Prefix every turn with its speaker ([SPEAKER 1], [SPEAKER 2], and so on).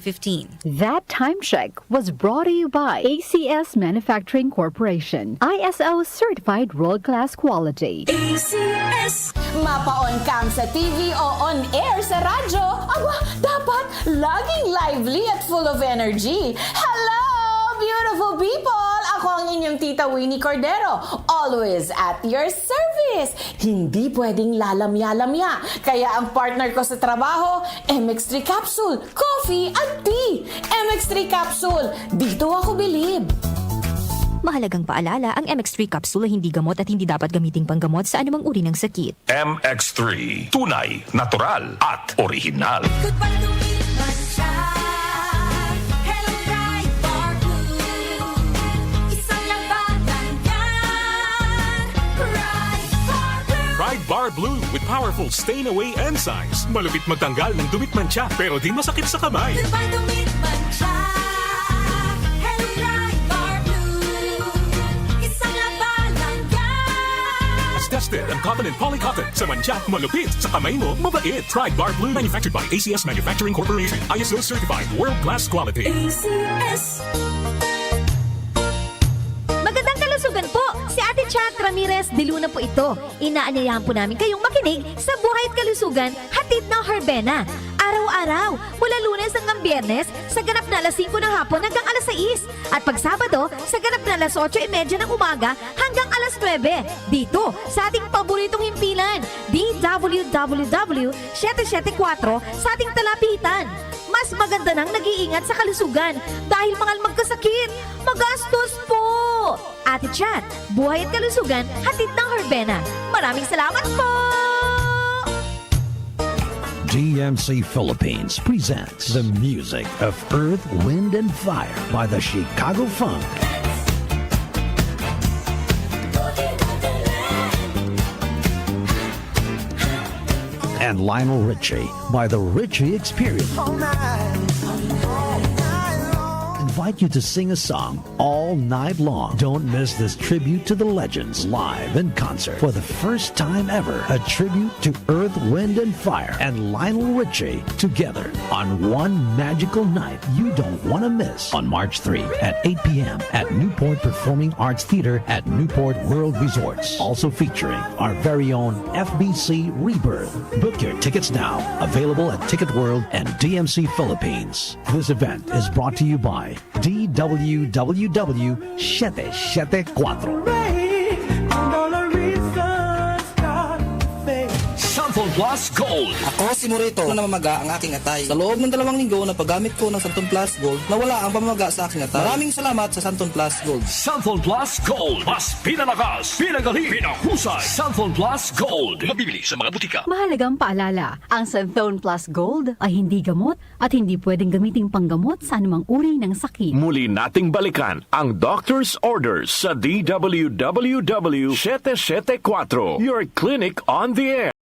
[SPEAKER 1] 15.
[SPEAKER 2] That time check was brought to you by ACS Manufacturing Corporation, ISO certified world-class quality.
[SPEAKER 3] ACS! Mapa-on cam sa TV o on-air sa radyo, aba, dapat laging lively at full of energy. Hello, beautiful people! Ako ang inyong tita Winnie Cordero, always at your service. Hindi pwedeng lalamya-lamya. Kaya ang partner ko sa trabaho, MX3 Capsule, coffee at tea. MX3 Capsule, dito ako bilib.
[SPEAKER 4] Mahalagang paalala, ang MX3 capsule ay hindi gamot at hindi dapat gamiting panggamot sa anumang uri ng sakit.
[SPEAKER 5] MX3, tunay, natural at original.
[SPEAKER 6] Goodbye to me, Mancha. Hello, Bright Bar Blue. Isang labanan yan. Bright Bar Blue.
[SPEAKER 7] Bright Bar Blue with powerful stain-away enzymes. Malupit magtanggal ng dumit mancha pero di masakit sa kamay.
[SPEAKER 6] Goodbye to me, Mancha. Hello, Bright Bar Blue. Isang labanan yan.
[SPEAKER 7] As tested and confident polycotton. Sa mancha, malupit. Sa kamay mo, mabait. Bright Bar Blue. Manufactured by ACS Manufacturing Corporation. ISO certified world-class quality.
[SPEAKER 3] ACS.
[SPEAKER 8] Magandang kalusugan po! Si Ate Chat Ramirez de Luna po ito. Inaanyayahan po namin kayong makinig sa Buhay at Kalusugan, hatid ng Herbena. Araw-araw, mula Lunes hanggang Biyernes, sa ganap na alas 5 ng hapon hanggang alas 6. At pag Sabado, sa ganap na alas 8:30 ng umaga hanggang alas 9. Dito, sa ating paboritong himpilan, DWWW 774 sa ating talapitan. Mas maganda nang nag-iingat sa kalusugan dahil mahal magkasakit. Magastos po! Ate Chat, Buhay at Kalusugan, hatid ng Herbena. Maraming salamat po!
[SPEAKER 9] DMC Philippines presents the music of Earth, Wind, and Fire by the Chicago Funk. And Lionel Richie by the Richie Experience. Invite you to sing a song all night long. Don't miss this tribute to the legends live in concert. For the first time ever, a tribute to Earth, Wind, and Fire and Lionel Richie together on one magical night you don't want to miss. On March 3 at 8 p.m. at Newport Performing Arts Theater at Newport World Resorts. Also featuring our very own FBC Rebirth. Book your tickets now. Available at Ticket World and DMC Philippines. This event is brought to you by DWWW 774.
[SPEAKER 5] Santon Plus Gold.
[SPEAKER 10] Ako si Morito na namamaga ang aking atay. Sa loob ng 2 linggo na paggamit ko ng Santon Plus Gold, nawala ang pamamaga sa aking atay. Maraming salamat sa Santon Plus Gold.
[SPEAKER 5] Santon Plus Gold. Mas pinalakas, pinagaling, pinahusay. Santon Plus Gold. Mabibili sa mga butika.
[SPEAKER 2] Mahalagang paalala, ang Santhone Plus Gold ay hindi gamot at hindi pwedeng gamiting panggamot sa anumang uri ng sakit.
[SPEAKER 5] Muli nating balikan ang doctor's orders sa DWWW 774. Your clinic on the air.